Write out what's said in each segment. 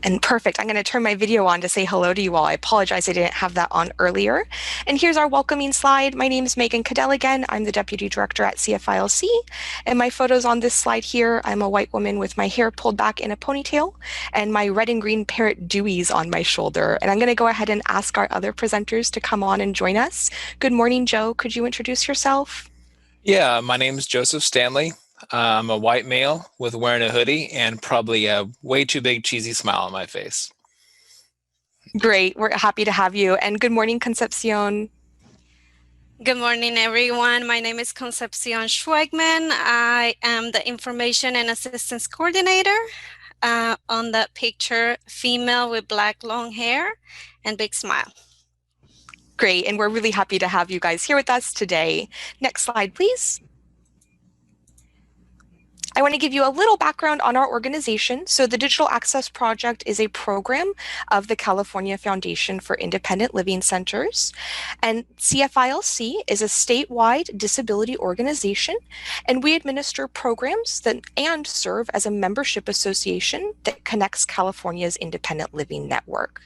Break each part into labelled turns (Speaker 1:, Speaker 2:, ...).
Speaker 1: And perfect. I'm going to turn my video on to say hello to you all. I apologize I didn't have that on earlier. And here's our welcoming slide. My name is Megan Cadell again. I'm the Deputy Director at CFILC. And my photos on this slide here, I'm a white woman with my hair pulled back in a ponytail and my red and green parrot Dewey's on my shoulder. And I'm going to go ahead and ask our other presenters to come on and join us. Good morning, Joe. Could you introduce yourself?
Speaker 2: Yeah, my name is Joseph Stanley. I'm a white male with wearing a hoodie and probably a way too big cheesy smile on my face.
Speaker 1: Great. We're happy to have you. And good morning, Concepcion.
Speaker 3: Good morning, everyone. My name is Concepcion Schweigman. I am the Information and Assistance Coordinator. On that picture, female with black long hair and big smile.
Speaker 1: Great, and we're really happy to have you guys here with us today. Next slide, please. I want to give you a little background on our organization. So the Digital Access Project is a program of the California Foundation for Independent Living Centers. And CFILC is a statewide disability organization, and we administer programs and serve as a membership association that connects California's independent living network.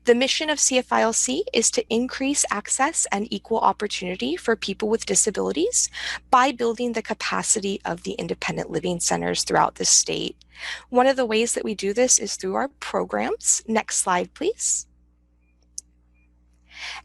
Speaker 1: The mission of CFILC is to increase access and equal opportunity for people with disabilities by building the capacity of the independent living centers throughout the state. One of the ways that we do this is through our programs. Next slide, please.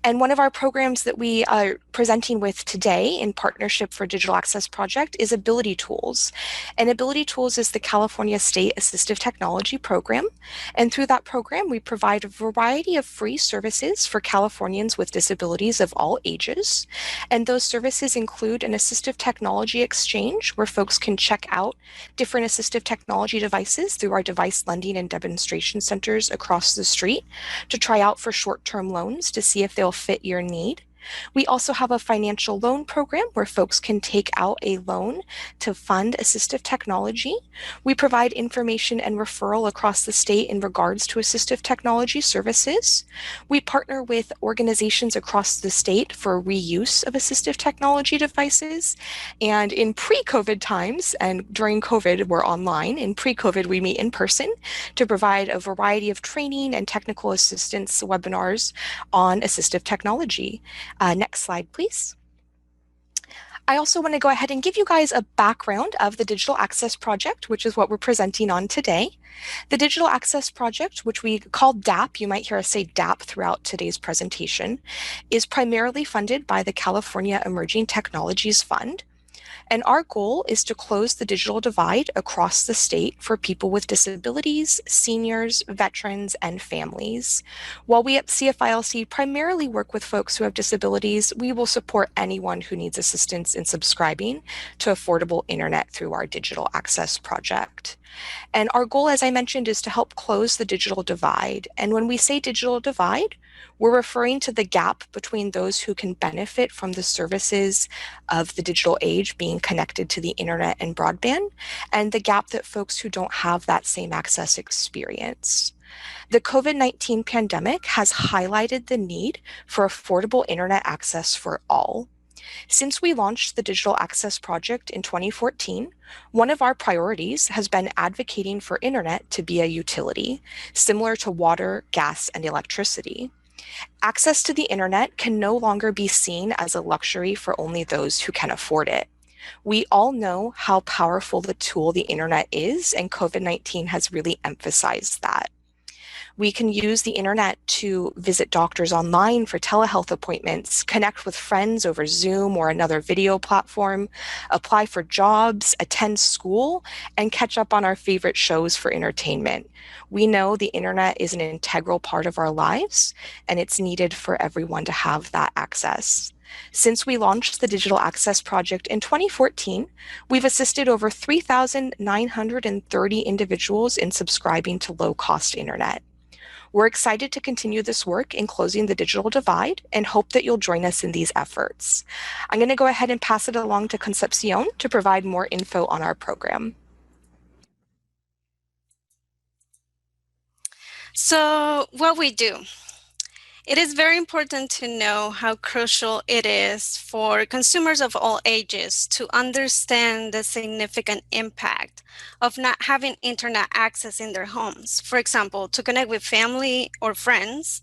Speaker 1: And one of our programs that we are presenting with today in partnership for Digital Access Project is Ability Tools. And Ability Tools is the California State Assistive Technology Program. And through that program, we provide a variety of free services for Californians with disabilities of all ages. And those services include an assistive technology exchange where folks can check out different assistive technology devices through our device lending and demonstration centers across the street to try out for short-term loans to see if they'll fit your need. We also have a financial loan program where folks can take out a loan to fund assistive technology. We provide information and referral across the state in regards to assistive technology services. We partner with organizations across the state for reuse of assistive technology devices. And in pre-COVID times, and during COVID, we're online. In pre-COVID, we meet in person to provide a variety of training and technical assistance webinars on assistive technology. Next slide, please. I also want to go ahead and give you guys a background of the Digital Access Project, which is what we're presenting on today. The Digital Access Project, which we call DAP, you might hear us say DAP throughout today's presentation, is primarily funded by the California Emerging Technologies Fund. And our goal is to close the digital divide across the state for people with disabilities, seniors, veterans, and families. While we at CFILC primarily work with folks who have disabilities, we will support anyone who needs assistance in subscribing to affordable internet through our Digital Access Project. And our goal, as I mentioned, is to help close the digital divide. And when we say digital divide, we're referring to the gap between those who can benefit from the services of the digital age being connected to the internet and broadband, and the gap that folks who don't have that same access experience. The COVID-19 pandemic has highlighted the need for affordable internet access for all. Since we launched the Digital Access Project in 2014, one of our priorities has been advocating for internet to be a utility, similar to water, gas, and electricity. Access to the internet can no longer be seen as a luxury for only those who can afford it. We all know how powerful the tool the internet is, and COVID-19 has really emphasized that. We can use the internet to visit doctors online for telehealth appointments, connect with friends over Zoom or another video platform, apply for jobs, attend school, and catch up on our favorite shows for entertainment. We know the internet is an integral part of our lives, and it's needed for everyone to have that access. Since we launched the Digital Access Project in 2014, we've assisted over 3,930 individuals in subscribing to low-cost internet. We're excited to continue this work in closing the digital divide and hope that you'll join us in these efforts. I'm going to go ahead and pass it along to Concepcion to provide more info on our program.
Speaker 3: So what we do It is very important to know how crucial it is for consumers of all ages to understand the significant impact of not having internet access in their homes. For example, to connect with family or friends,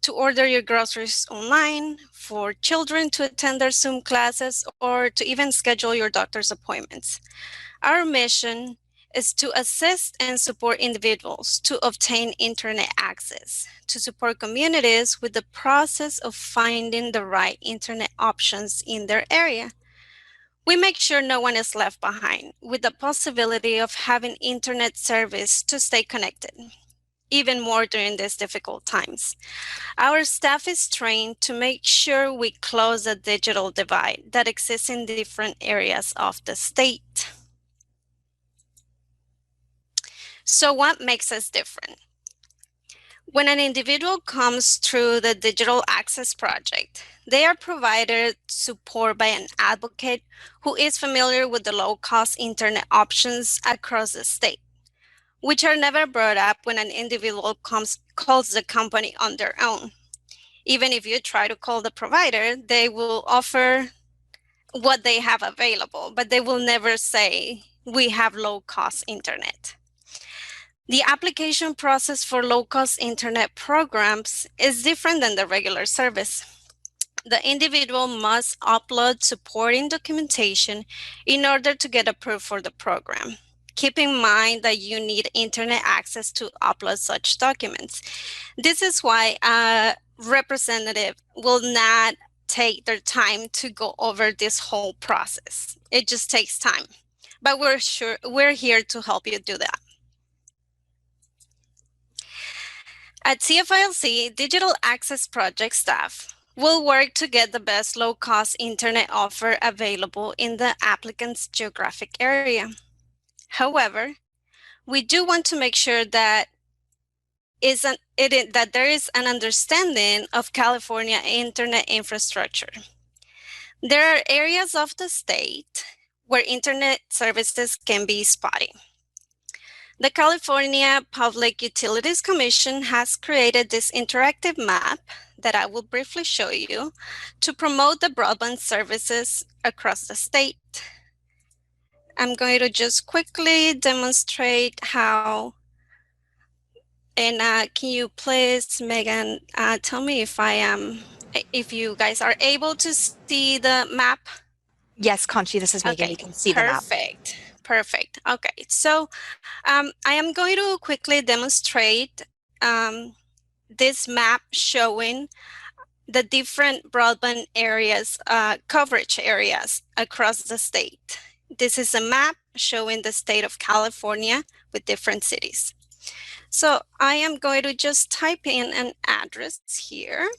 Speaker 3: to order your groceries online, for children to attend their Zoom classes, or to even schedule your doctor's appointments. Our mission is to assist and support individuals to obtain internet access, to support communities with the process of finding the right internet options in their area. We make sure no one is left behind, with the possibility of having internet service to stay connected, even more during these difficult times. Our staff is trained to make sure we close the digital divide that exists in different areas of the state. So what makes us different? When an individual comes through the Digital Access Project, they are provided support by an advocate who is familiar with the low-cost internet options across the state, which are never brought up when an individual calls the company on their own. Even if you try to call the provider, they will offer what they have available, but they will never say, we have low-cost internet. The application process for low-cost internet programs is different than the regular service. The individual must upload supporting documentation in order to get approved for the program. Keep in mind that you need internet access to upload such documents. This is why a representative will not take their time to go over this whole process. It just takes time. But we're here to help you do that. At CFILC, Digital Access Project staff will work to get the best low-cost internet offer available in the applicant's geographic area. However, we do want to make sure that there is an understanding of California internet infrastructure. There are areas of the state where internet services can be spotty. The California Public Utilities Commission has created this interactive map that I will briefly show you to promote the broadband services across the state. I'm going to just quickly demonstrate how, and can you please, Megan, tell me if you guys are able to see the map?
Speaker 1: Yes, Conchi, this is Megan.
Speaker 3: Okay,
Speaker 1: We can see the map.
Speaker 3: Perfect. Okay, so I am going to quickly demonstrate this map showing the different broadband areas, coverage areas across the state. This is a map showing the state of California with different cities. So I am going to just type in an address here.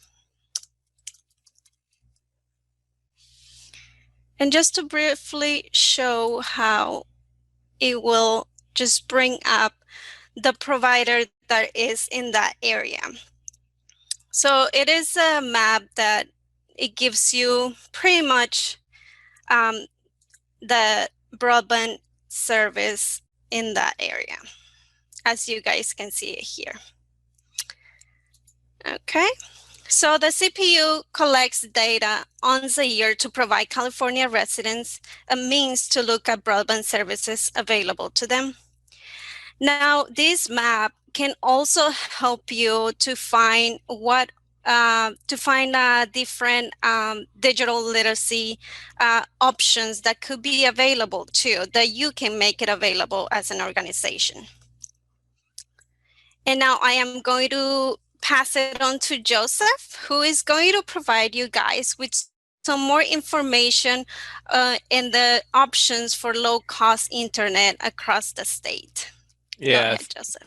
Speaker 3: And just to briefly show how it will just bring up the provider that is in that area. So it is a map that it gives you pretty much the broadband service in that area, as you guys can see it here. Okay. So the CPU collects data once a year to provide California residents a means to look at broadband services available to them. Now, this map can also help you to find different digital literacy options that could be available too, that you can make it available as an organization. And now I am going to pass it on to Joseph, who is going to provide you guys with some more information in the options for low-cost internet across the state.
Speaker 2: Yeah.
Speaker 3: Go ahead, Joseph.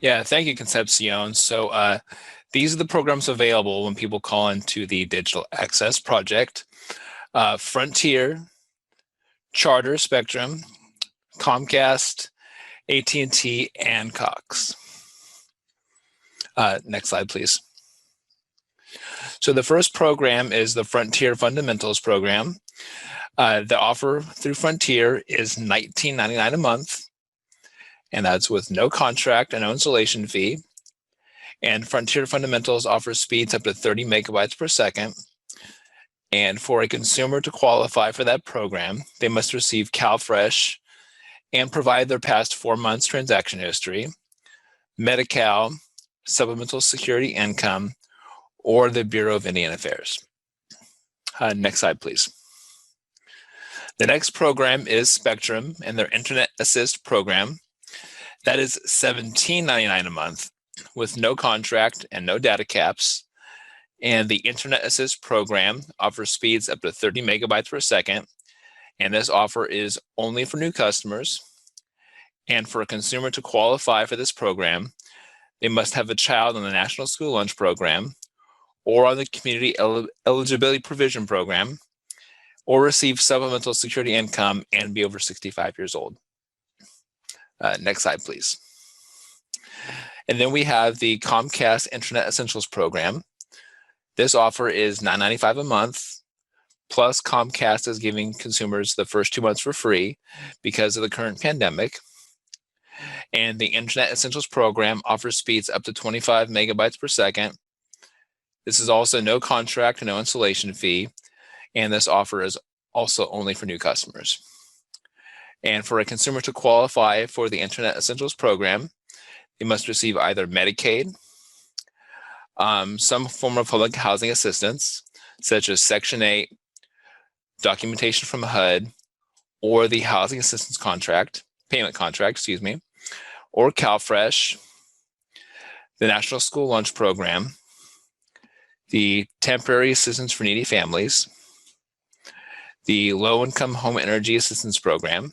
Speaker 2: Yeah, thank you, Concepcion. So these are the programs available when people call into the Digital Access Project. Frontier, Charter Spectrum, Comcast, AT&T, and Cox. Next slide, please. So the first program is the Frontier Fundamentals program. The offer through Frontier is $19.99 a month, and that's with no contract and no installation fee. And Frontier Fundamentals offers speeds up to 30 megabytes per second. And for a consumer to qualify for that program, they must receive CalFresh and provide their past 4 months transaction history, Medi-Cal, Supplemental Security Income, or the Bureau of Indian Affairs. Next slide, please. The next program is Spectrum and their Internet Assist program. That is $17.99 a month with no contract and no data caps. And the Internet Assist program offers speeds up to 30 megabytes per second. And this offer is only for new customers. And for a consumer to qualify for this program, they must have a child on the National School Lunch Program or on the Community Eligibility Provision Program, or receive Supplemental Security Income and be over 65 years old. Next slide, please. And then we have the Comcast Internet Essentials Program. This offer is $9.95 a month, plus Comcast is giving consumers the first 2 months for free because of the current pandemic. And the Internet Essentials Program offers speeds up to 25 megabytes per second. This is also no contract and no installation fee, and this offer is also only for new customers. And for a consumer to qualify for the Internet Essentials Program, they must receive either Medicaid, some form of public housing assistance, such as Section 8, documentation from HUD, or the Housing Assistance Payment Contract, or CalFresh, the National School Lunch Program, the Temporary Assistance for Needy Families, the Low-Income Home Energy Assistance Program,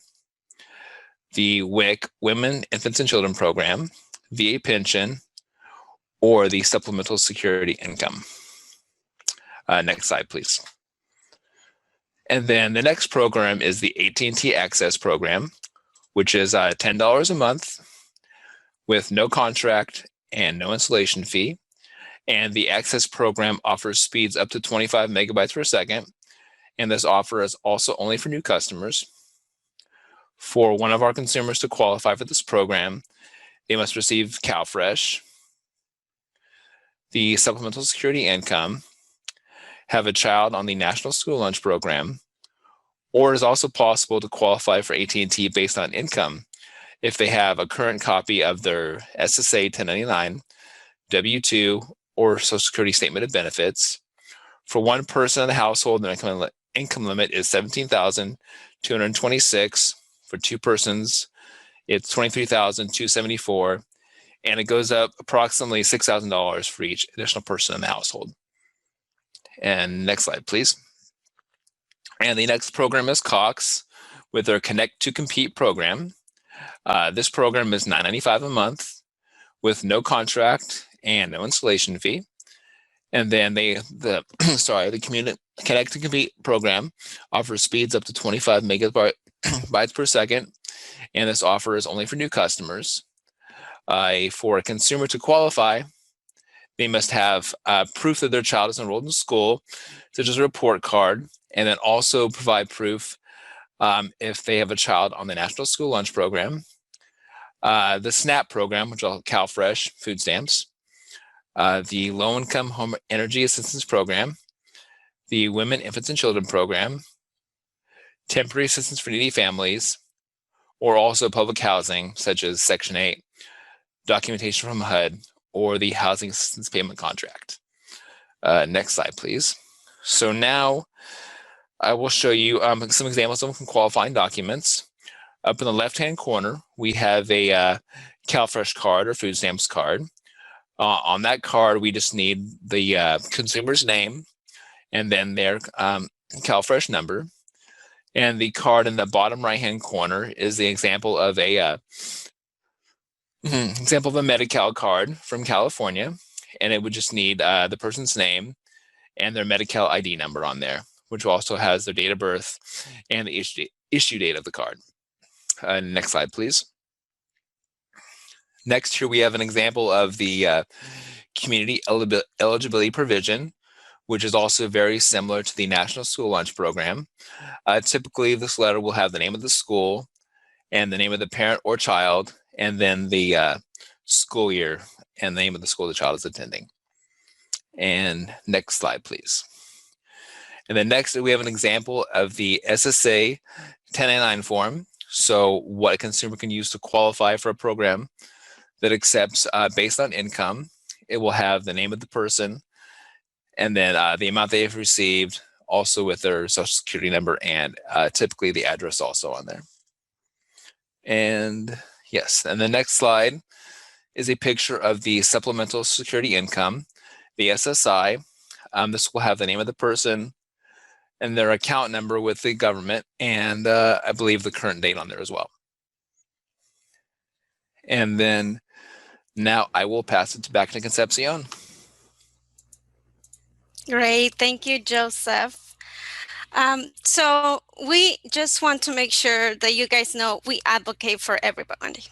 Speaker 2: the WIC, Women, Infants, and Children Program, VA Pension, or the Supplemental Security Income. Next slide, please. And then the next program is the AT&T Access Program, which is $10 a month with no contract and no installation fee. And the Access Program offers speeds up to 25 megabytes per second. And this offer is also only for new customers. For one of our consumers to qualify for this program, they must receive CalFresh, the Supplemental Security Income, have a child on the National School Lunch Program, or it is also possible to qualify for AT&T based on income if they have a current copy of their SSA 1099, W-2, or Social Security Statement of Benefits. For one person in the household, the income limit is $17,226. For two persons, it's $23,274, and it goes up approximately $6,000 for each additional person in the household. And next slide, please. And the next program is Cox with their Connect to Compete program. This program is $9.95 a month with no contract and no installation fee. And then the Community Connect to Compete program offers speeds up to 25 megabytes per second, and this offer is only for new customers. For a consumer to qualify, they must have proof that their child is enrolled in school, such as a report card, and then also provide proof if they have a child on the National School Lunch Program, the SNAP program, which is CalFresh food stamps, the Low-Income Home Energy Assistance Program, the Women, Infants, and Children Program, Temporary Assistance for Needy Families, or also public housing, such as Section 8, documentation from HUD, or the Housing Assistance Payment Contract. Next slide, please. So now I will show you some examples of some qualifying documents. Up in the left-hand corner, we have a CalFresh card or food stamps card. On that card, we just need the consumer's name and then their CalFresh number. And the card in the bottom right-hand corner is the example of a Medi-Cal card from California, and it would just need the person's name and their Medi-Cal ID number on there, which also has their date of birth and the issue date of the card. Next slide, please. Next, here we have an example of the Community Eligibility Provision, which is also very similar to the National School Lunch Program. Typically, this letter will have the name of the school and the name of the parent or child, and then the school year and the name of the school the child is attending. And next slide, please. And then next, we have an example of the SSA 1099 form. So what a consumer can use to qualify for a program that accepts based on income. It will have the name of the person and then the amount they have received, also with their social security number, and typically the address also on there. And yes, and the next slide is a picture of the supplemental security income, the SSI. This will have the name of the person and their account number with the government, and I believe the current date on there as well. And then now I will pass it back to Concepcion.
Speaker 3: Great, thank you, Joseph. So we just want to make sure that you guys know we advocate for everybody.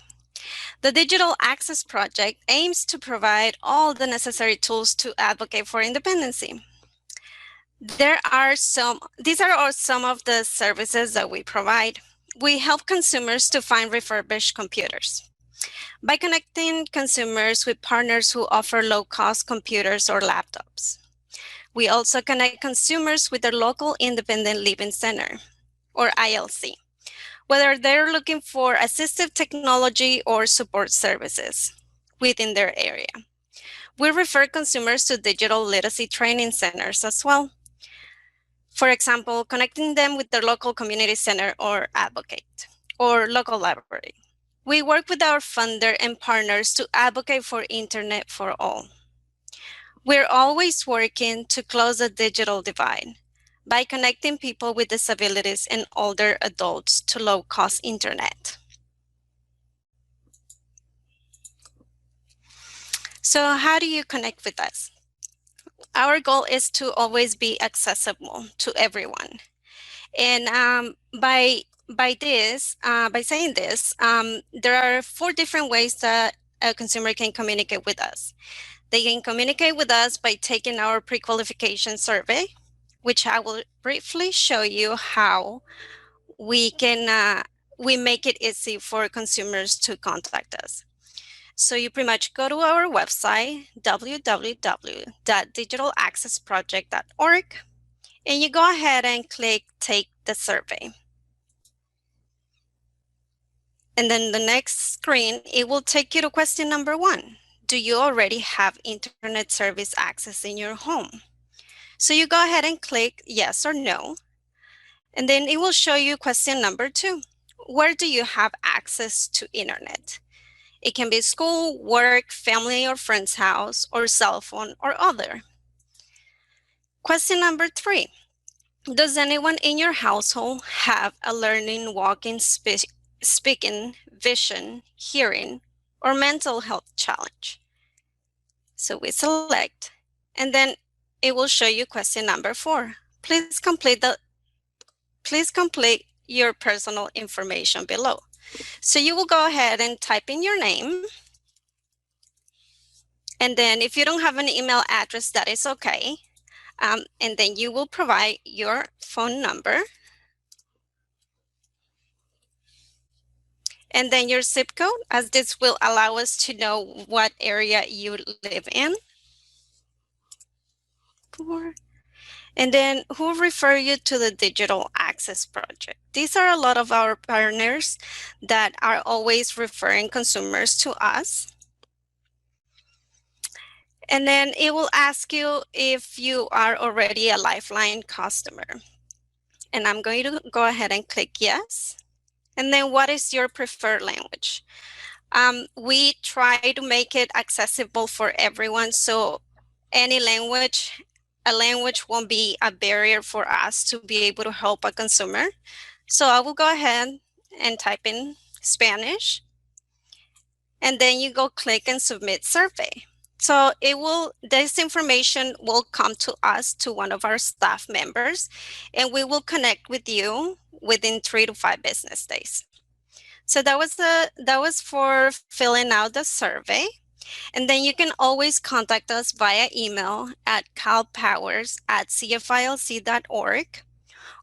Speaker 3: The Digital Access Project aims to provide all the necessary tools to advocate for independency. These are some of the services that we provide. We help consumers to find refurbished computers by connecting consumers with partners who offer low-cost computers or laptops. We also connect consumers with their local independent living center, or ILC, whether they're looking for assistive technology or support services within their area. We refer consumers to digital literacy training centers as well. For example, connecting them with their local community center or advocate, or local library. We work with our funder and partners to advocate for Internet for all. We're always working to close the digital divide by connecting people with disabilities and older adults to low-cost Internet. So how do you connect with us? Our goal is to always be accessible to everyone. And by saying this, there are 4 different ways that a consumer can communicate with us. They can communicate with us by taking our pre-qualification survey, which I will briefly show you how we make it easy for consumers to contact us. So you pretty much go to our website, www.digitalaccessproject.org, and you go ahead and click Take the Survey. And then the next screen, it will take you to question number 1. Do you already have internet service access in your home? So you go ahead and click yes or no. And then it will show you question number 2. Where do you have access to internet? It can be school, work, family or friend's house, or cell phone, or other. Question number 3. Does anyone in your household have a learning, walking, speaking, vision, hearing, or mental health challenge? So we select, and then it will show you question number 4. Please complete your personal information below. So you will go ahead and type in your name. And then if you don't have an email address, that is okay. And then you will provide your phone number. And then your zip code, as this will allow us to know what area you live in. And then who refer you to the Digital Access Project? These are a lot of our partners that are always referring consumers to us. And then it will ask you if you are already a Lifeline customer. And I'm going to go ahead and click yes. And then what is your preferred language? We try to make it accessible for everyone. So any language, a language won't be a barrier for us to be able to help a consumer. So I will go ahead and type in Spanish. And then you go click and submit survey. So this information will come to us, to one of our staff members, and we will connect with you within 3 to 5 business days. So that was for filling out the survey. And then you can always contact us via email at calpowers@cfilc.org,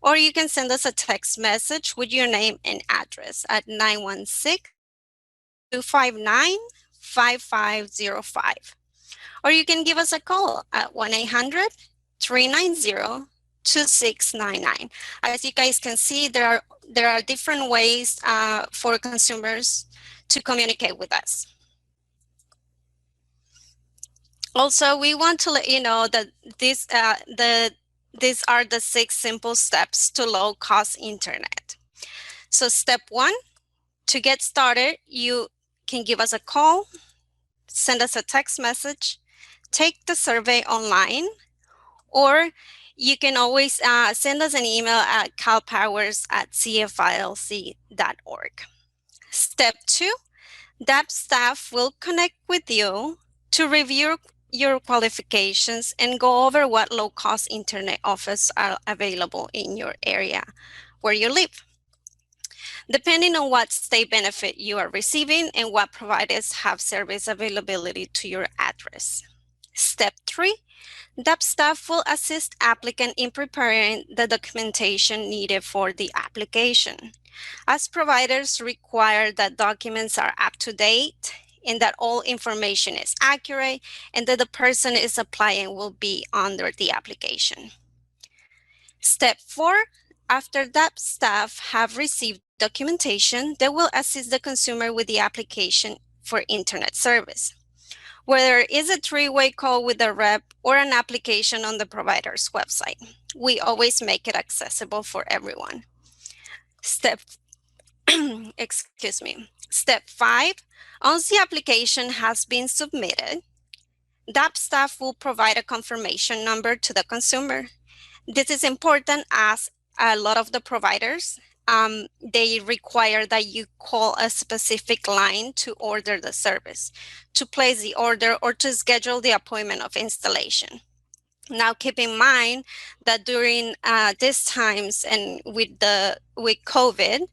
Speaker 3: or you can send us a text message with your name and address at 916-259-4555. 5505. Or you can give us a call at 1-800-390-2699. As you guys can see, there are different ways for consumers to communicate with us. Also, we want to let you know that these are the 6 simple steps to low-cost internet. So step 1, to get started, you can give us a call, send us a text message, take the survey online, or you can always send us an email at calpowers@cfilc.org. Step 2, DAP staff will connect with you to review your qualifications and go over what low-cost internet offers are available in your area where you live, depending on what state benefit you are receiving and what providers have service availability to your address. Step 3, DAP staff will assist applicant in preparing the documentation needed for the application, as providers require that documents are up to date and that all information is accurate and that the person is applying will be under the application. Step 4, after DAP staff have received documentation, they will assist the consumer with the application for internet service, whether it is a 3-way call with a rep or an application on the provider's website. We always make it accessible for everyone. Step 5, once the application has been submitted, DAP staff will provide a confirmation number to the consumer. This is important as a lot of the providers, they require that you call a specific line to order the service, to place the order, or to schedule the appointment of installation. Now, keep in mind that during these times and with COVID,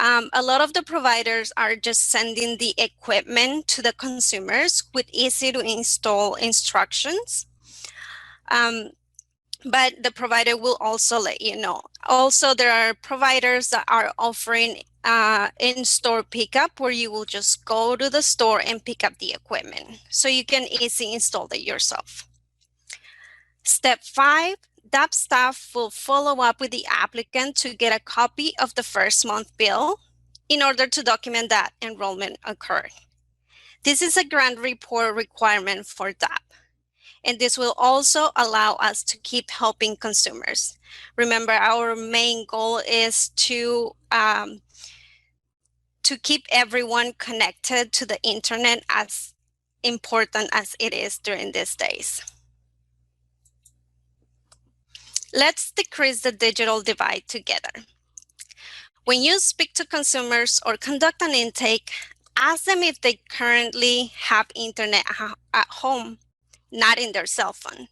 Speaker 3: a lot of the providers are just sending the equipment to the consumers with easy to install instructions. But the provider will also let you know. Also, there are providers that are offering in-store pickup where you will just go to the store and pick up the equipment, so you can easily install it yourself. Step 5, DAP staff will follow up with the applicant to get a copy of the first month bill in order to document that enrollment occurred. This is a grant report requirement for DAP. And this will also allow us to keep helping consumers. Remember, our main goal is to keep everyone connected to the internet, as important as it is during these days. Let's decrease the digital divide together. When you speak to consumers or conduct an intake, ask them if they currently have internet at home, not in their cell phone.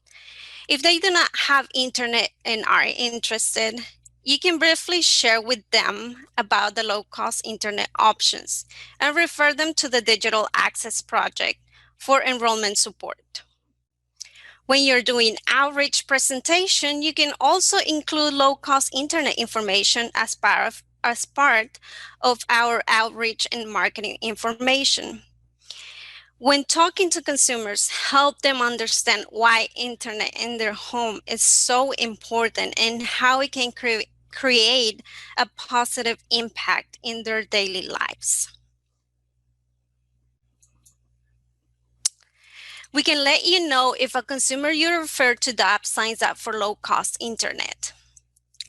Speaker 3: If they do not have internet and are interested, you can briefly share with them about the low-cost internet options and refer them to the Digital Access Project for enrollment support. When you're doing outreach presentation, you can also include low-cost internet information as part of our outreach and marketing information. When talking to consumers, help them understand why internet in their home is so important and how it can create a positive impact in their daily lives. We can let you know if a consumer you refer to DAP signs up for low-cost internet.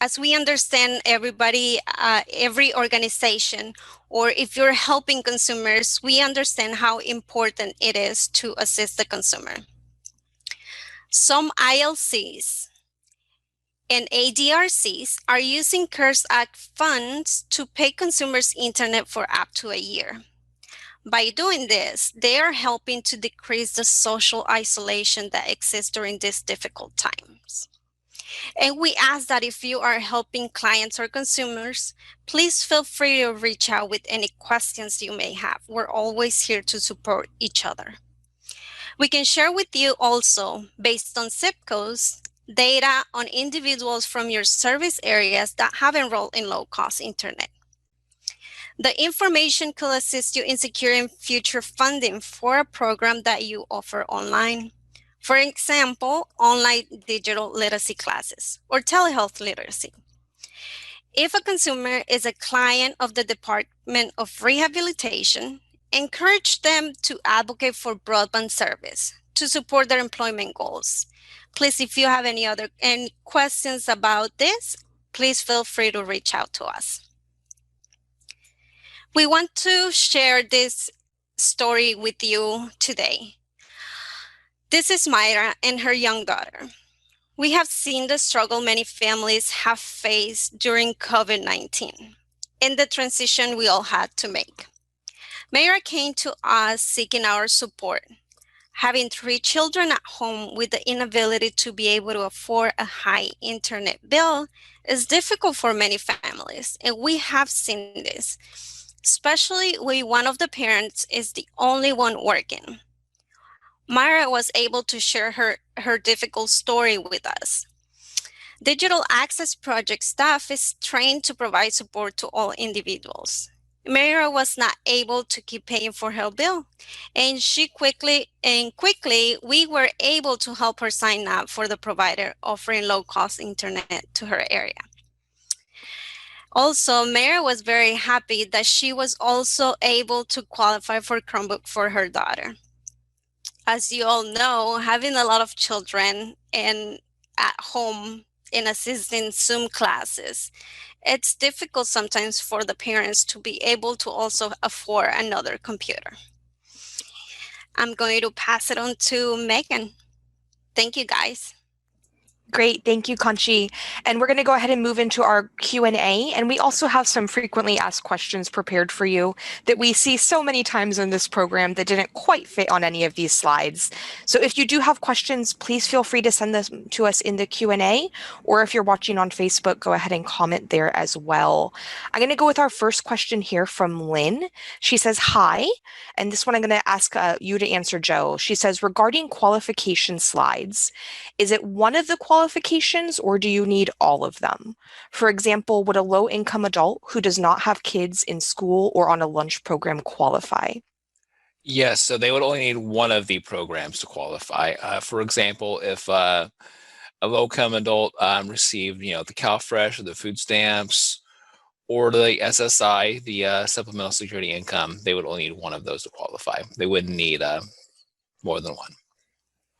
Speaker 3: As we understand everybody, every organization, or if you're helping consumers, we understand how important it is to assist the consumer. Some ILCs and ADRCs are using CARES Act funds to pay consumers internet for up to a year. By doing this, they are helping to decrease the social isolation that exists during these difficult times. And we ask that if you are helping clients or consumers, please feel free to reach out with any questions you may have. We're always here to support each other. We can share with you also, based on zip codes, data on individuals from your service areas that have enrolled in low-cost internet. The information could assist you in securing future funding for a program that you offer online. For example, online digital literacy classes or telehealth literacy. If a consumer is a client of the Department of Rehabilitation, encourage them to advocate for broadband service to support their employment goals. Please, if you have any questions about this, please feel free to reach out to us. We want to share this story with you today. This is Myra and her young daughter. We have seen the struggle many families have faced during COVID-19 and the transition we all had to make. Myra came to us seeking our support. Having 3 children at home with the inability to be able to afford a high internet bill is difficult for many families, and we have seen this, especially when one of the parents is the only one working. Myra was able to share her difficult story with us. Digital Access Project staff is trained to provide support to all individuals. Myra was not able to keep paying for her bill, and quickly we were able to help her sign up for the provider offering low-cost internet to her area. Also, Myra was very happy that she was also able to qualify for Chromebook for her daughter. As you all know, having a lot of children and at home in assisting Zoom classes, it's difficult sometimes for the parents to be able to also afford another computer. I'm going to pass it on to Megan. Thank you, guys.
Speaker 1: Great, thank you, Conchi. And we're going to go ahead and move into our Q&A, and we also have some frequently asked questions prepared for you that we see so many times in this program that didn't quite fit on any of these slides. So if you do have questions, please feel free to send them to us in the Q&A, or if you're watching on Facebook, go ahead and comment there as well. I'm going to go with our first question here from Lynn. She says, hi, and this one I'm going to ask you to answer, Joe. She says, regarding qualification slides, is it one of the qualifications or do you need all of them? For example, would a low-income adult who does not have kids in school or on a lunch program qualify?
Speaker 2: Yes, so they would only need one of the programs to qualify. For example, if a low-income adult received, the CalFresh or the food stamps or the SSI, the Supplemental Security Income, they would only need one of those to qualify. They wouldn't need more than one.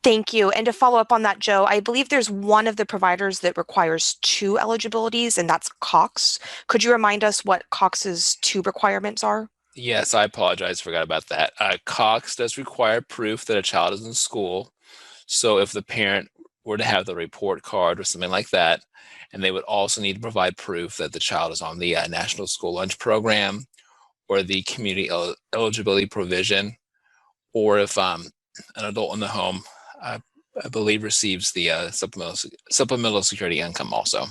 Speaker 1: Thank you. And to follow up on that, Joe, I believe there's one of the providers that requires 2 eligibilities, and that's Cox. Could you remind us what Cox's 2 requirements are?
Speaker 2: Yes, I apologize, forgot about that. Cox does require proof that a child is in school. So if the parent were to have the report card or something like that, and they would also need to provide proof that the child is on the National School Lunch Program or the Community Eligibility Provision, or if an adult in the home, I believe, receives the supplemental security income also.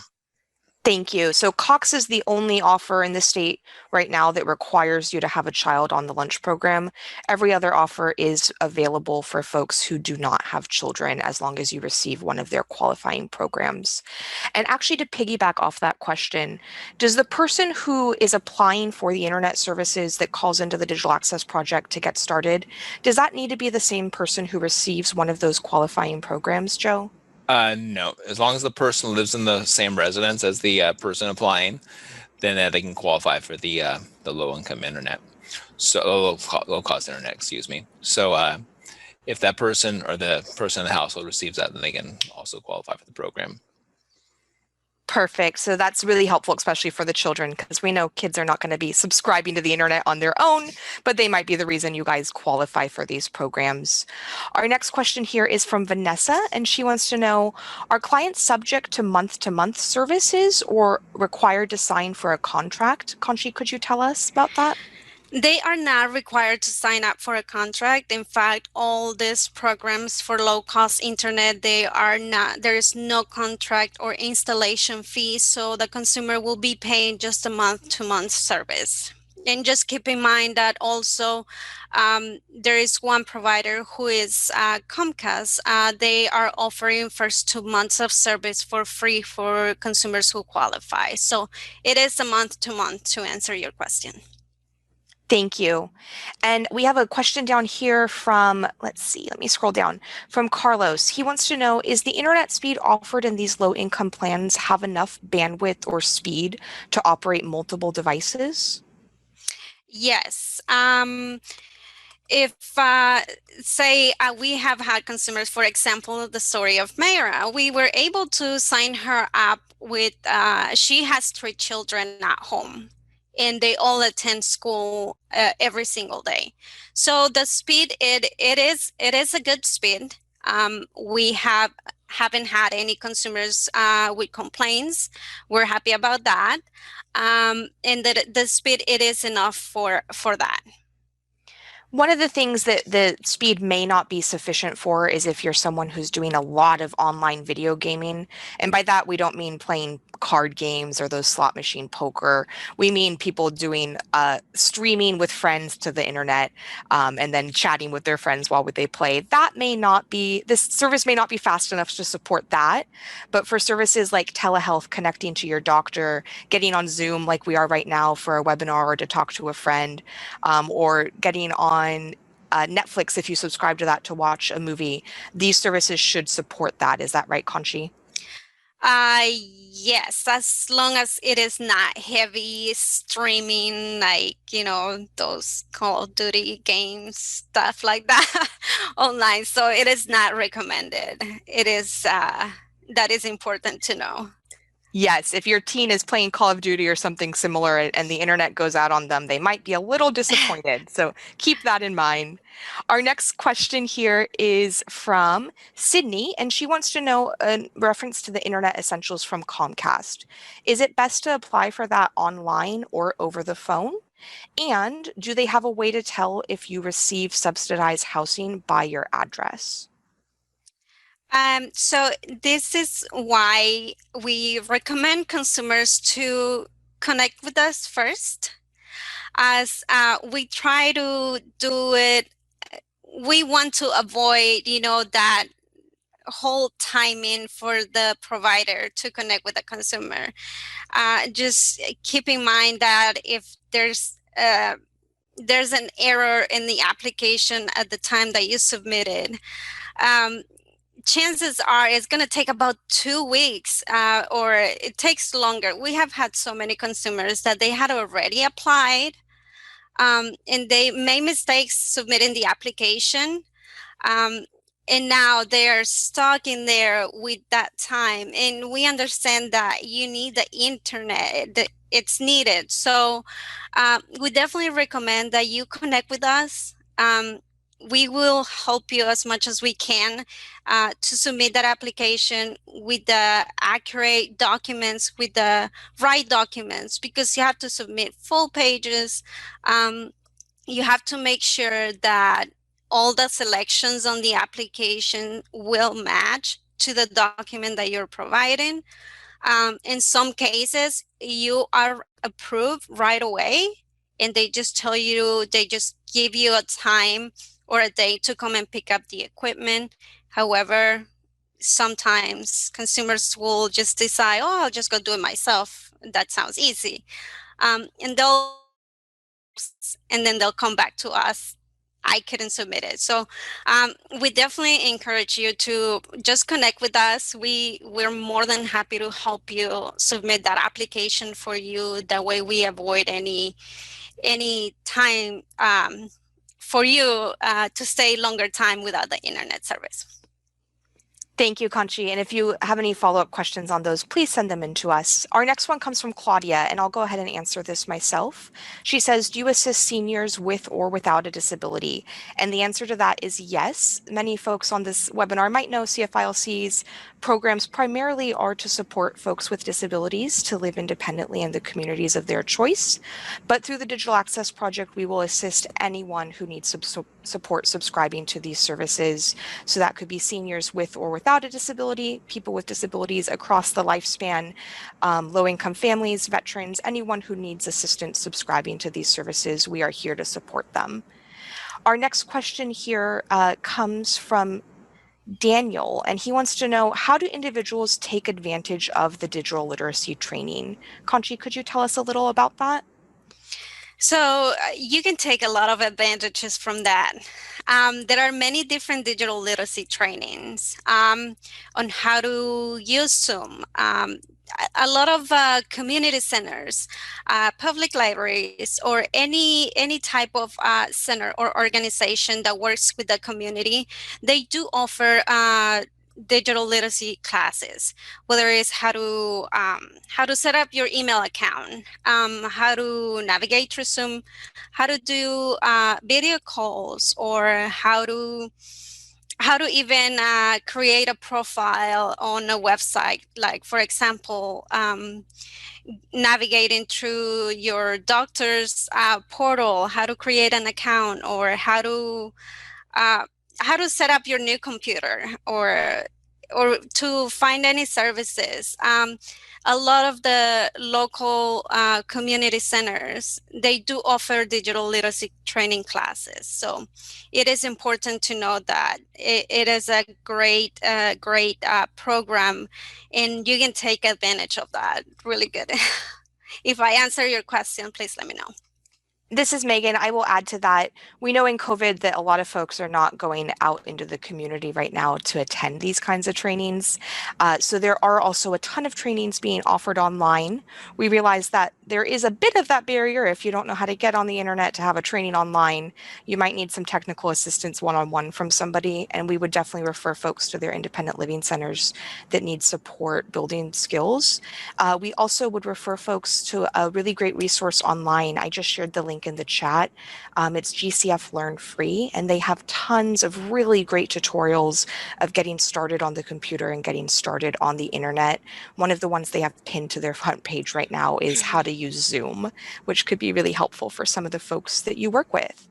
Speaker 1: Thank you. So Cox is the only offer in the state right now that requires you to have a child on the lunch program. Every other offer is available for folks who do not have children as long as you receive one of their qualifying programs. And actually, to piggyback off that question, does the person who is applying for the internet services that calls into the Digital Access Project to get started, does that need to be the same person who receives one of those qualifying programs, Joe?
Speaker 2: No, as long as the person lives in the same residence as the person applying, then they can qualify for the low-income internet, so low-cost internet, excuse me. So if that person or the person in the household receives that, then they can also qualify for the program.
Speaker 1: Perfect. So that's really helpful, especially for the children, because we know kids are not going to be subscribing to the internet on their own, but they might be the reason you guys qualify for these programs. Our next question here is from Vanessa, and she wants to know, are clients subject to month-to-month services or required to sign for a contract? Conchi, could you tell us about that?
Speaker 3: They are not required to sign up for a contract. In fact, all these programs for low-cost internet, there is no contract or installation fee, so the consumer will be paying just a month-to-month service. And just keep in mind that also there is one provider who is Comcast. They are offering first 2 months of service for free for consumers who qualify. So it is a month-to-month to answer your question.
Speaker 1: Thank you. And we have a question down here from, let's see, let me scroll down, from Carlos. He wants to know, is the internet speed offered in these low income plans have enough bandwidth or speed to operate multiple devices?
Speaker 3: Yes. If say we have had consumers, for example, the story of Mayra, we were able to sign her up with, she has 3 children at home and they all attend school every single day. So the speed, it is a good speed. We haven't had any consumers with complaints. We're happy about that. And the speed, it is enough for that.
Speaker 1: One of the things that the speed may not be sufficient for is if you're someone who's doing a lot of online video gaming. And by that, we don't mean playing card games or those slot machine poker. We mean people doing streaming with friends to the internet and then chatting with their friends while they play. That may not be, this service may not be fast enough to support that. But for services like telehealth, connecting to your doctor, getting on Zoom like we are right now for a webinar or to talk to a friend, or getting on Netflix, if you subscribe to that to watch a movie, these services should support that. Is that right, Conchi?
Speaker 3: Yes, as long as it is not heavy streaming, like, those Call of Duty games, stuff like that online. So it is not recommended. It is, that is important to know.
Speaker 1: Yes, if your teen is playing Call of Duty or something similar and the internet goes out on them, they might be a little disappointed. So keep that in mind. Our next question here is from Sydney, and she wants to know a reference to the Internet Essentials from Comcast. Is it best to apply for that online or over the phone? And do they have a way to tell if you receive subsidized housing by your address?
Speaker 3: So this is why we recommend consumers to connect with us first, as we try to do it. We want to avoid, that whole timing for the provider to connect with the consumer. Just keep in mind that if there's an error in the application at the time that you submitted, chances are it's going to take about 2 weeks, or it takes longer. We have had so many consumers that they had already applied, and they made mistakes submitting the application. And now they're stuck in there with that time. And we understand that you need the internet, that it's needed. So we definitely recommend that you connect with us. We will help you as much as we can to submit that application with the accurate documents, with the right documents, because you have to submit full pages. You have to make sure that all the selections on the application will match to the document that you're providing. In some cases, you are approved right away, and they just give you a time or a day to come and pick up the equipment. However, sometimes consumers will just decide, oh, I'll just go do it myself. That sounds easy. And then they'll come back to us. I couldn't submit it. So we definitely encourage you to just connect with us. We're more than happy to help you submit that application for you. That way we avoid any time for you to stay longer time without the internet service.
Speaker 1: Thank you, Conchi. And if you have any follow-up questions on those, please send them in to us. Our next one comes from Claudia, and I'll go ahead and answer this myself. She says, do you assist seniors with or without a disability? And the answer to that is yes. Many folks on this webinar might know CFILC's programs primarily are to support folks with disabilities to live independently in the communities of their choice. But through the Digital Access Project, we will assist anyone who needs support subscribing to these services. So that could be seniors with or without a disability, people with disabilities across the lifespan, low-income families, veterans, anyone who needs assistance subscribing to these services, we are here to support them. Our next question here comes from Daniel, and he wants to know, how do individuals take advantage of the digital literacy training? Conchi, could you tell us a little about that?
Speaker 3: So you can take a lot of advantages from that. There are many different digital literacy trainings on how to use Zoom. A lot of community centers, public libraries, or any type of center or organization that works with the community, they do offer digital literacy classes, whether it's how to set up your email account, how to navigate through Zoom, how to do video calls, or how to even create a profile on a website. Like, for example, navigating through your doctor's portal, how to create an account, or uh, how to set up your new computer, or to find any services. A lot of the local community centers, they do offer digital literacy training classes. So it is important to know that it is a great program, and you can take advantage of that really good. If I answer your question, please let me know.
Speaker 1: This is Megan. I will add to that. We know in COVID that a lot of folks are not going out into the community right now to attend these kinds of trainings. So there are also a ton of trainings being offered online. We realize that there is a bit of that barrier. If you don't know how to get on the internet to have a training online, you might need some technical assistance one-on-one from somebody. And we would definitely refer folks to their independent living centers that need support building skills. We also would refer folks to a really great resource online. I just shared the link in the chat. It's GCF Learn Free, and they have tons of really great tutorials of getting started on the computer and getting started on the internet. One of the ones they have pinned to their front page right now is how to use Zoom, which could be really helpful for some of the folks that you work with.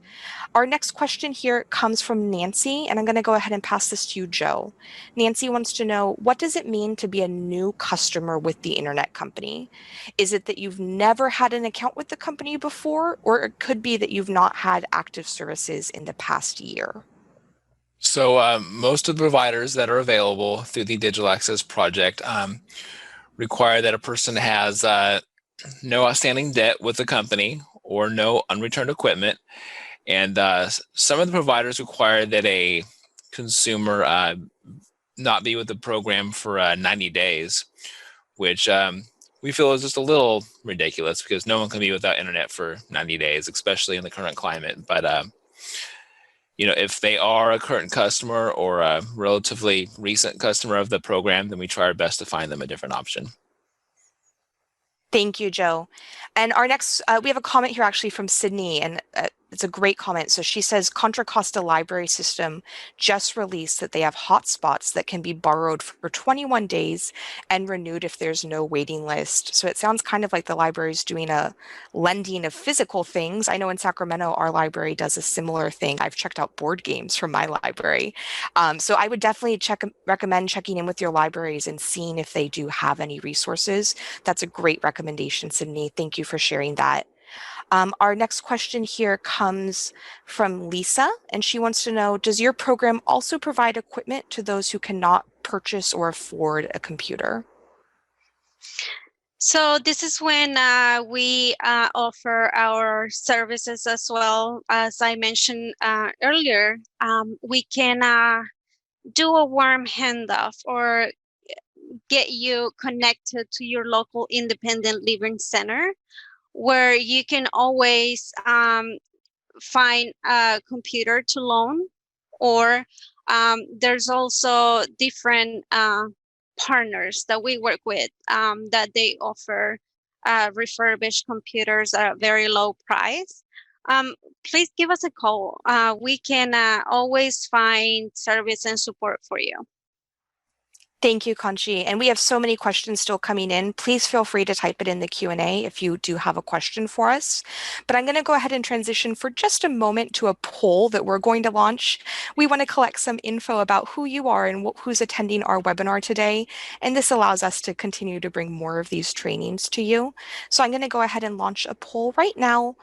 Speaker 1: Our next question here comes from Nancy, and I'm going to go ahead and pass this to you, Joe. Nancy wants to know, what does it mean to be a new customer with the internet company? Is it that you've never had an account with the company before, or it could be that you've not had active services in the past year?
Speaker 2: So most of the providers that are available through the Digital Access Project require that a person has no outstanding debt with the company or no unreturned equipment. And some of the providers require that a consumer not be with the program for 90 days, which we feel is just a little ridiculous because no one can be without internet for 90 days, especially in the current climate. But if they are a current customer or a relatively recent customer of the program, then we try our best to find them a different option.
Speaker 1: Thank you, Joe. And our next, we have a comment here actually from Sydney, and it's a great comment. So she says, Contra Costa Library System just released that they have hotspots that can be borrowed for 21 days and renewed if there's no waiting list. So it sounds kind of like the library's doing a lending of physical things. I know in Sacramento, our library does a similar thing. I've checked out board games from my library. So I would definitely recommend checking in with your libraries and seeing if they do have any resources. That's a great recommendation, Sydney. Thank you for sharing that. Our next question here comes from Lisa, and she wants to know, does your program also provide equipment to those who cannot purchase or afford a computer?
Speaker 3: So this is when we offer our services as well. As I mentioned earlier, we can do a warm handoff or get you connected to your local independent living center, where you can always find a computer to loan, or there's also different partners that we work with that they offer refurbished computers at a very low price. Please give us a call. We can always find service and support for you.
Speaker 1: Thank you, Conchi. And we have so many questions still coming in. Please feel free to type it in the Q&A if you do have a question for us. But I'm going to go ahead and transition for just a moment to a poll that we're going to launch. We want to collect some info about who you are and who's attending our webinar today. And this allows us to continue to bring more of these trainings to you. So I'm going to go ahead and launch a poll right now.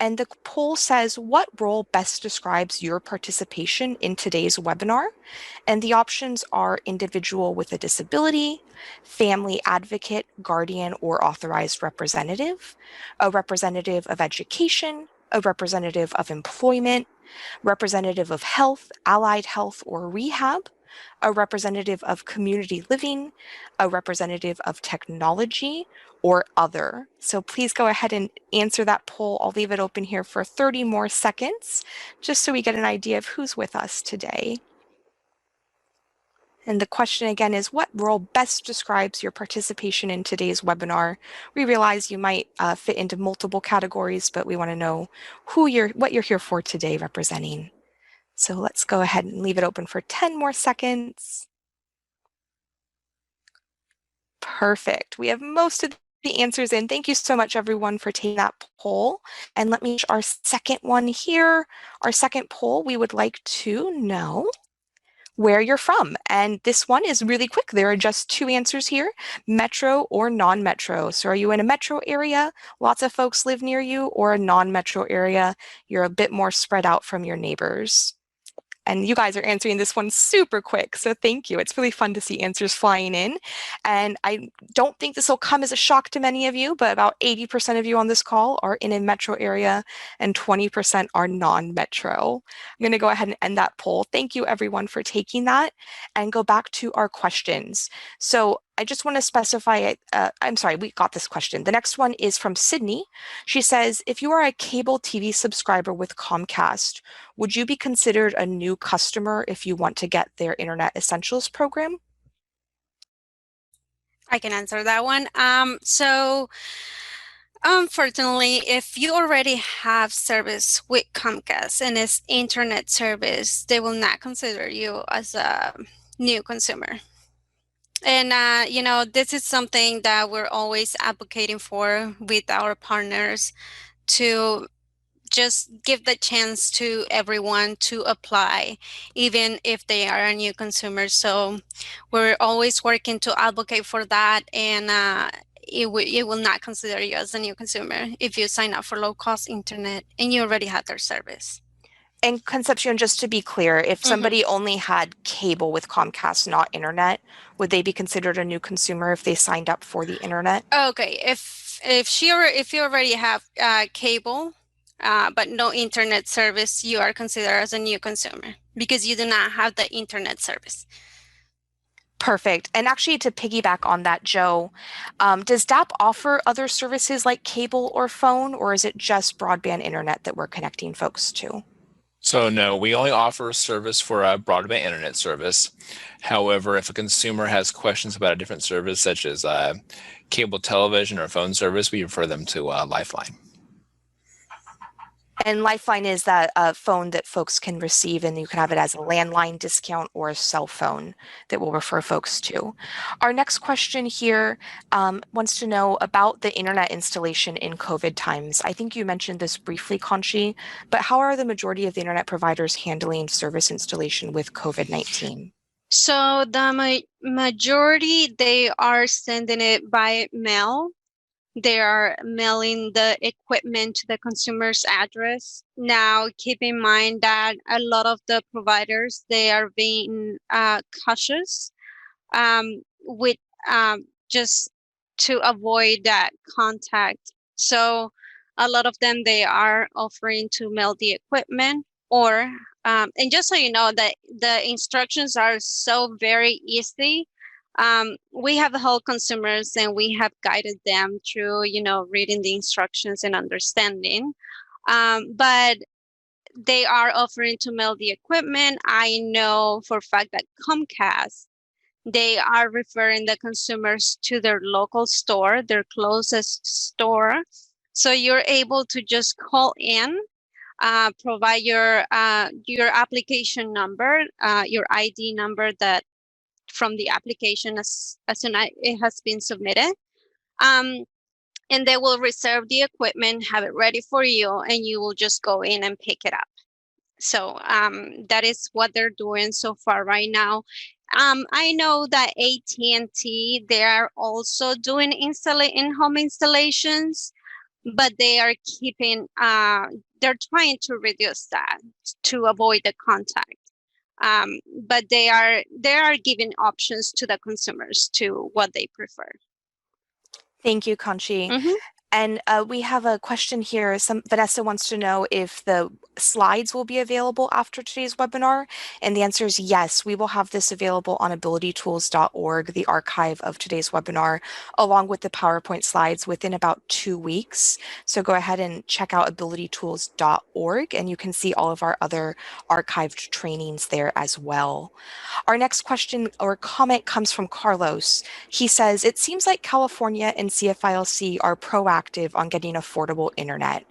Speaker 1: And the poll says, what role best describes your participation in today's webinar? And the options are individual with a disability, family advocate, guardian, or authorized representative, a representative of education, a representative of employment, representative of health, allied health, or rehab, a representative of community living, a representative of technology, or other. So please go ahead and answer that poll. I'll leave it open here for 30 more seconds, just so we get an idea of who's with us today. And the question again is, what role best describes your participation in today's webinar? We realize you might fit into multiple categories, but we want to know what you're here for today representing. So let's go ahead and leave it open for 10 more seconds. Perfect. We have most of the answers in. Thank you so much, everyone, for taking that poll. And let me our second one here. Our second poll, we would like to know where you're from. And this one is really quick. There are just 2 answers here, metro or non-metro. So are you in a metro area? Lots of folks live near you, or a non-metro area? You're a bit more spread out from your neighbors. And you guys are answering this one super quick, so thank you. It's really fun to see answers flying in. And I don't think this will come as a shock to many of you, but about 80% of you on this call are in a metro area and 20% are non-metro. I'm going to go ahead and end that poll. Thank you, everyone, for taking that, and go back to our questions. So I just want to specify, I'm sorry, we got this question. The next one is from Sydney. She says, if you are a cable TV subscriber with Comcast, would you be considered a new customer if you want to get their Internet Essentials program?
Speaker 3: I can answer that one. So unfortunately, if you already have service with Comcast and it's internet service, they will not consider you as a new consumer. And, you know, this is something that we're always advocating for with our partners, to just give the chance to everyone to apply, even if they are a new consumer. So we're always working to advocate for that, and it will not consider you as a new consumer if you sign up for low-cost internet and you already had their service.
Speaker 1: And Concepcion, just to be clear, if somebody only had cable with Comcast, not internet, would they be considered a new consumer if they signed up for the internet?
Speaker 3: Okay, if you already have cable, but no internet service, you are considered as a new consumer because you do not have the internet service.
Speaker 1: Perfect. And actually, to piggyback on that, Joe, does DAP offer other services like cable or phone, or is it just broadband internet that we're connecting folks to?
Speaker 2: So no, we only offer service for a broadband internet service. However, if a consumer has questions about a different service, such as cable television or phone service, we refer them to Lifeline.
Speaker 1: And Lifeline is that phone that folks can receive, and you can have it as a landline discount or a cell phone that we'll refer folks to. Our next question here wants to know about the internet installation in COVID times. I think you mentioned this briefly, Conchi, but how are the majority of the internet providers handling service installation with COVID-19?
Speaker 3: So the majority, they are sending it by mail. They are mailing the equipment to the consumer's address. Now, keep in mind that a lot of the providers, they are being cautious with just to avoid that contact. So a lot of them, they are offering to mail the equipment, or and just so you know, that the instructions are so very easy. We have helped consumers, and we have guided them through, you know, reading the instructions and understanding. But they are offering to mail the equipment. I know for a fact that Comcast, they are referring the consumers to their local store, their closest store. So you're able to just call in, provide your application number, your ID number that from the application as soon as it has been submitted. And they will reserve the equipment, have it ready for you, and you will just go in and pick it up. So that is what they're doing so far right now. I know that AT&T, they are also doing in-home installations, but they are keeping, they're trying to reduce that to avoid the contact. But they are giving options to the consumers to what they prefer.
Speaker 1: Thank you, Conchi.
Speaker 3: Mm-hmm.
Speaker 1: And we have a question here. Vanessa wants to know if the slides will be available after today's webinar. And the answer is yes. We will have this available on abilitytools.org, the archive of today's webinar, along with the PowerPoint slides within about 2 weeks. So go ahead and check out abilitytools.org, and you can see all of our other archived trainings there as well. Our next question or comment comes from Carlos. He says, it seems like California and CFILC are proactive on getting affordable internet.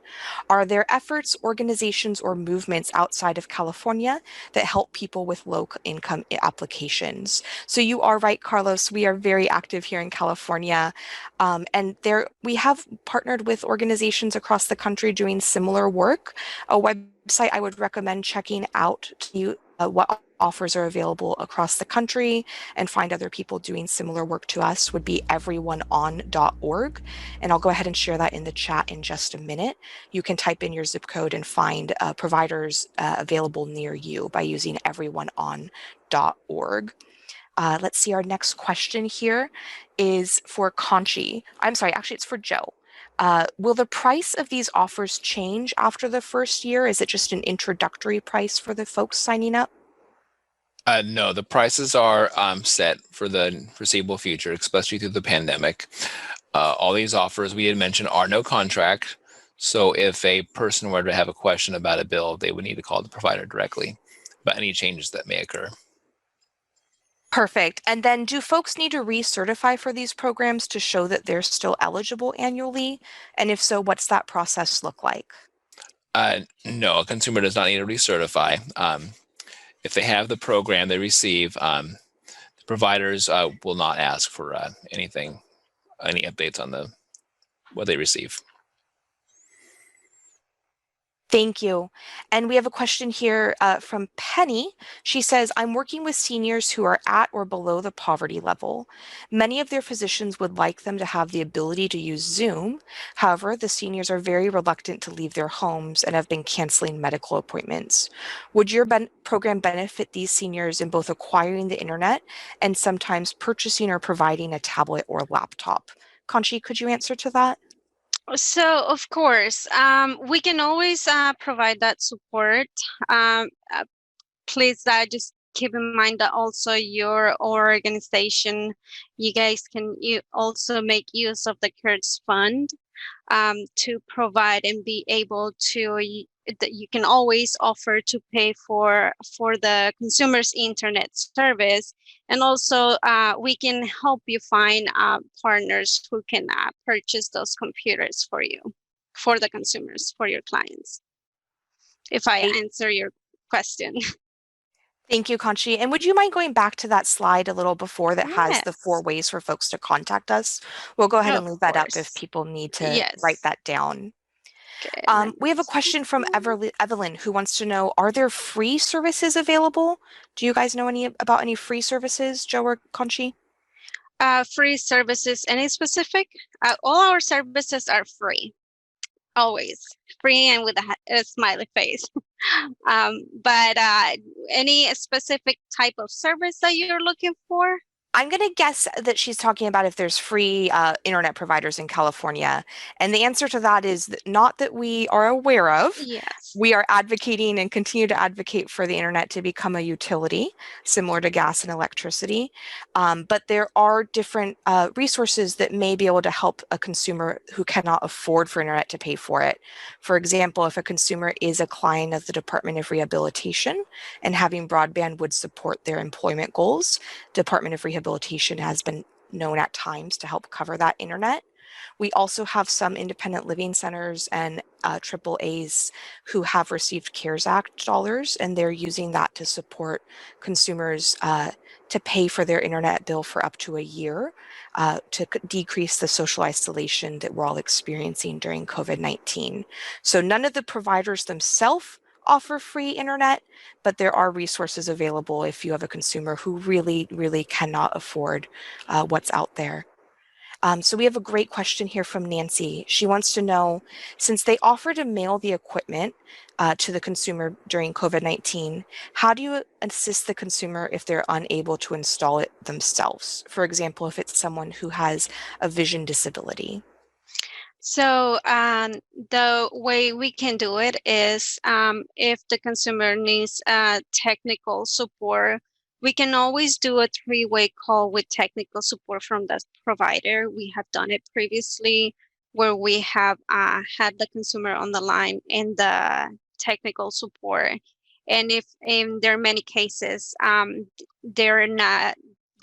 Speaker 1: Are there efforts, organizations, or movements outside of California that help people with low income applications? So you are right, Carlos. We are very active here in California. And we have partnered with organizations across the country doing similar work. A website I would recommend checking out to you what offers are available across the country and find other people doing similar work to us would be everyoneon.org. And I'll go ahead and share that in the chat in just a minute. You can type in your zip code and find providers available near you by using everyoneon.org. Let's see, our next question here is for Conchi. I'm sorry, actually it's for Joe. Will the price of these offers change after the first year? Is it just an introductory price for the folks signing up?
Speaker 2: No, the prices are set for the foreseeable future, especially through the pandemic. All these offers we had mentioned are no contract. So if a person were to have a question about a bill, they would need to call the provider directly about any changes that may occur.
Speaker 1: Perfect. And then do folks need to recertify for these programs to show that they're still eligible annually? And if so, what's that process look like?
Speaker 2: No, a consumer does not need to recertify. If they have the program they receive, the providers will not ask for any updates on what they receive.
Speaker 1: Thank you. And we have a question here from Penny. She says, I'm working with seniors who are at or below the poverty level. Many of their physicians would like them to have the ability to use Zoom. However, the seniors are very reluctant to leave their homes and have been canceling medical appointments. Would your program benefit these seniors in both acquiring the internet and sometimes purchasing or providing a tablet or laptop? Conchi, could you answer to that?
Speaker 3: So, of course, we can always provide that support. Please just keep in mind that also your organization, you guys can also make use of the CARES fund to provide and be able to, you can always offer to pay for the consumer's internet service. And also we can help you find partners who can purchase those computers for you, for the consumers, for your clients. If I answer your question.
Speaker 1: Thank you, Conchi. And would you mind going back to that slide a little before that has the 4 ways for folks to contact us? We'll go ahead and leave that up if people need to write that down. Okay, we have a question from Evelyn who wants to know, are there free services available? Do you guys know about any free services, Joe or Conchi?
Speaker 3: Free services, any specific? All our services are free. Always free and with a smiley face. But any specific type of service that you're looking for?
Speaker 1: I'm going to guess that she's talking about if there's free internet providers in California. And the answer to that is not that we are aware of.
Speaker 3: Yes.
Speaker 1: We are advocating and continue to advocate for the internet to become a utility, similar to gas and electricity. But there are different resources that may be able to help a consumer who cannot afford for internet to pay for it. For example, if a consumer is a client of the Department of Rehabilitation and having broadband would support their employment goals, Department of Rehabilitation has been known at times to help cover that internet. We also have some independent living centers and AAAs who have received CARES Act dollars, and they're using that to support consumers to pay for their internet bill for up to a year to decrease the social isolation that we're all experiencing during COVID-19. So none of the providers themselves offer free internet, but there are resources available if you have a consumer who really, really cannot afford what's out there. So we have a great question here from Nancy. She wants to know, since they offer to mail the equipment to the consumer during COVID-19, how do you assist the consumer if they're unable to install it themselves? For example, if it's someone who has a vision disability.
Speaker 3: So the way we can do it is if the consumer needs technical support, we can always do a three-way call with technical support from the provider. We have done it previously where we have had the consumer on the line and the technical support. And if there are many cases, there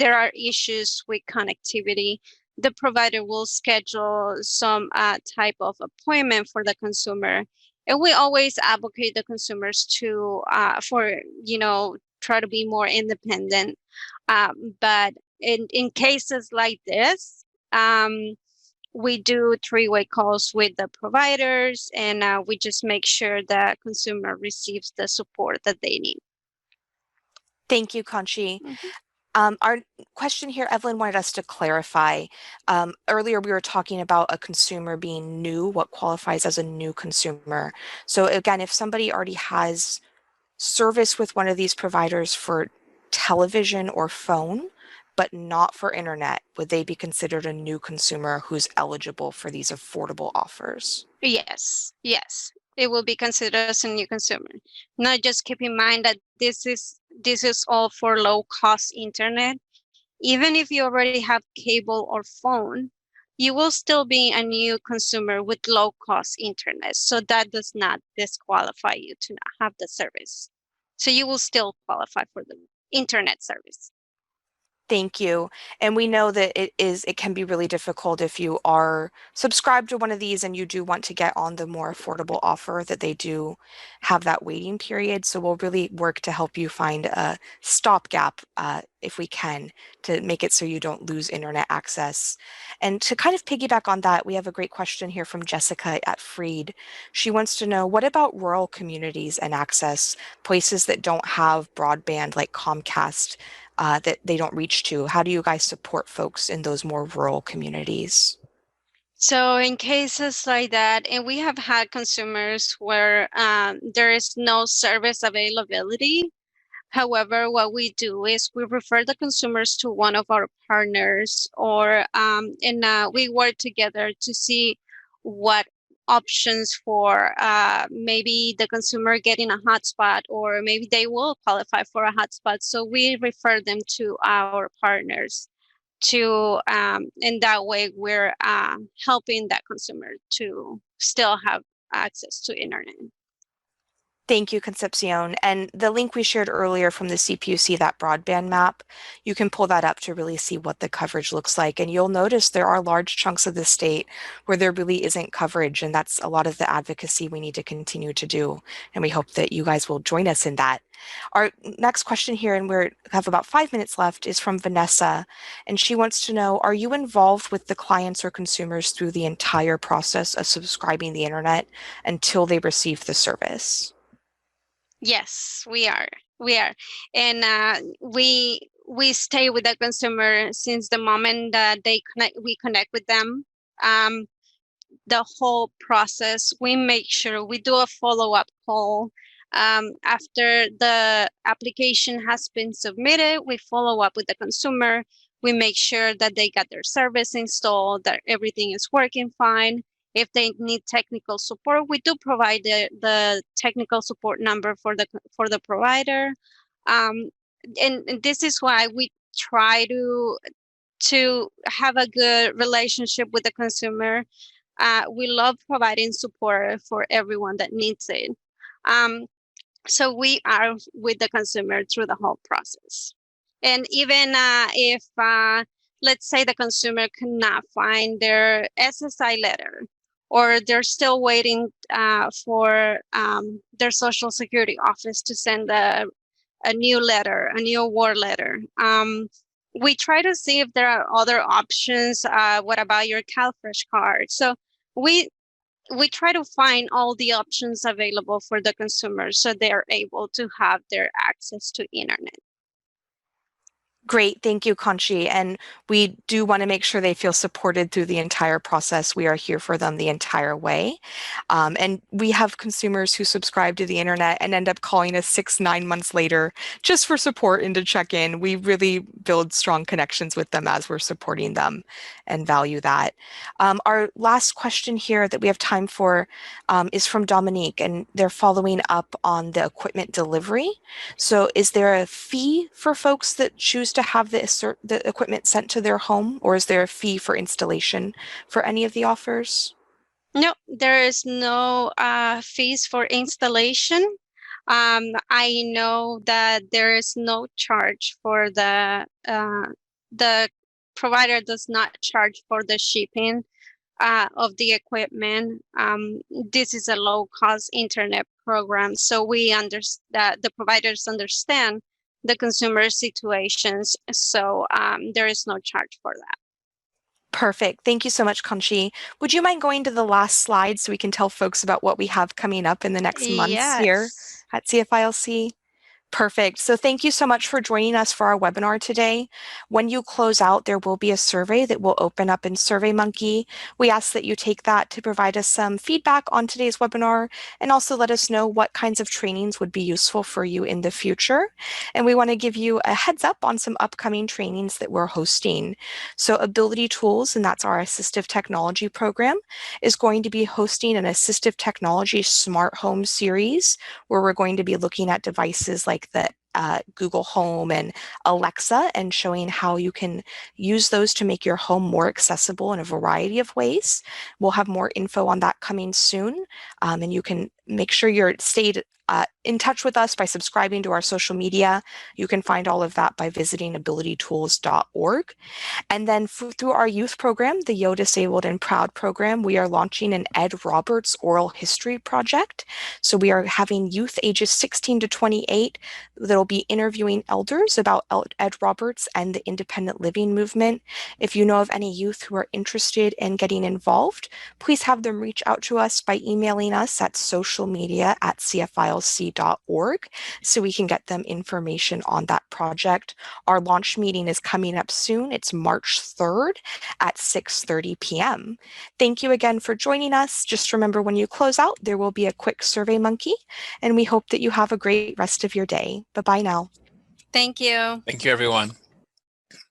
Speaker 3: are issues with connectivity, the provider will schedule some type of appointment for the consumer. And we always advocate the consumers to try to be more independent. But in cases like this, we do three-way calls with the providers, and we just make sure the consumer receives the support that they need.
Speaker 1: Thank you, Conchi. Our question here, Evelyn wanted us to clarify. Earlier, we were talking about a consumer being new, what qualifies as a new consumer. So again, if somebody already has service with one of these providers for television or phone, but not for internet, would they be considered a new consumer who's eligible for these affordable offers?
Speaker 3: Yes, it will be considered as a new consumer. Now, just keep in mind that this is all for low cost internet. Even if you already have cable or phone, you will still be a new consumer with low cost internet. So that does not disqualify you to not have the service. So you will still qualify for the internet service.
Speaker 1: Thank you. And we know that it can be really difficult if you are subscribed to one of these and you do want to get on the more affordable offer, that they do have that waiting period. So we'll really work to help you find a stopgap if we can, to make it so you don't lose internet access. And to kind of piggyback on that, we have a great question here from Jessica at Freed. She wants to know, what about rural communities and access, places that don't have broadband like Comcast, that they don't reach to? How do you guys support folks in those more rural communities?
Speaker 3: So in cases like that, and we have had consumers where there is no service availability. However, what we do is we refer the consumers to one of our partners, or we work together to see what options for maybe the consumer getting a hotspot, or maybe they will qualify for a hotspot. So we refer them to our partners and that way we're helping that consumer to still have access to internet.
Speaker 1: Thank you, Concepcion. And the link we shared earlier from the CPUC, that broadband map, you can pull that up to really see what the coverage looks like. And you'll notice there are large chunks of the state where there really isn't coverage. And that's a lot of the advocacy we need to continue to do. And we hope that you guys will join us in that. Our next question here, and we have about 5 minutes left, is from Vanessa. And she wants to know, are you involved with the clients or consumers through the entire process of subscribing the internet until they receive the service?
Speaker 3: Yes, we are. And we stay with the consumer since the moment that we connect with them. The whole process, we make sure we do a follow-up call. After the application has been submitted, we follow up with the consumer. We make sure that they got their service installed, that everything is working fine. If they need technical support, we do provide the technical support number for the provider. And this is why we try to have a good relationship with the consumer. We love providing support for everyone that needs it. So we are with the consumer through the whole process. And even if, let's say the consumer cannot find their SSI letter, or they're still waiting for their Social Security office to send a new letter, a new award letter. We try to see if there are other options. What about your CalFresh card? So we try to find all the options available for the consumer so they are able to have their access to internet.
Speaker 1: Great. Thank you, Conchi. And we do want to make sure they feel supported through the entire process. We are here for them the entire way. And we have consumers who subscribe to the internet and end up calling us 6, 9 months later just for support and to check in. We really build strong connections with them as we're supporting them and value that. Our last question here that we have time for is from Dominique, and they're following up on the equipment delivery. So is there a fee for folks that choose to have the equipment sent to their home, or is there a fee for installation for any of the offers?
Speaker 3: No, there is no fees for installation. I know that there is no charge for the provider does not charge for the shipping of the equipment. This is a low-cost internet program, so we understand that the providers understand the consumer situations. So there is no charge for that.
Speaker 1: Perfect. Thank you so much, Conchi. Would you mind going to the last slide so we can tell folks about what we have coming up in the next months here
Speaker 3: Yes.
Speaker 1: at CFILC? Perfect. So thank you so much for joining us for our webinar today. When you close out, there will be a survey that will open up in SurveyMonkey. We ask that you take that to provide us some feedback on today's webinar and also let us know what kinds of trainings would be useful for you in the future. And we want to give you a heads up on some upcoming trainings that we're hosting. So Ability Tools, and that's our assistive technology program, is going to be hosting an assistive technology smart home series where we're going to be looking at devices like the Google Home and Alexa and showing how you can use those to make your home more accessible in a variety of ways. We'll have more info on that coming soon, and you can make sure you're stayed in touch with us by subscribing to our social media. You can find all of that by visiting abilitytools.org. And then through our youth program, the Yo Disabled and Proud program, we are launching an Ed Roberts oral history project. So we are having youth ages 16 to 28 that will be interviewing elders about Ed Roberts and the independent living movement. If you know of any youth who are interested in getting involved, please have them reach out to us by emailing us at socialmedia@cfilc.org so we can get them information on that project. Our launch meeting is coming up soon. It's March 3rd at 6:30 p.m. Thank you again for joining us. Just remember, when you close out, there will be a quick SurveyMonkey, and we hope that you have a great rest of your day. Bye-bye now.
Speaker 3: Thank you.
Speaker 2: Thank you, everyone.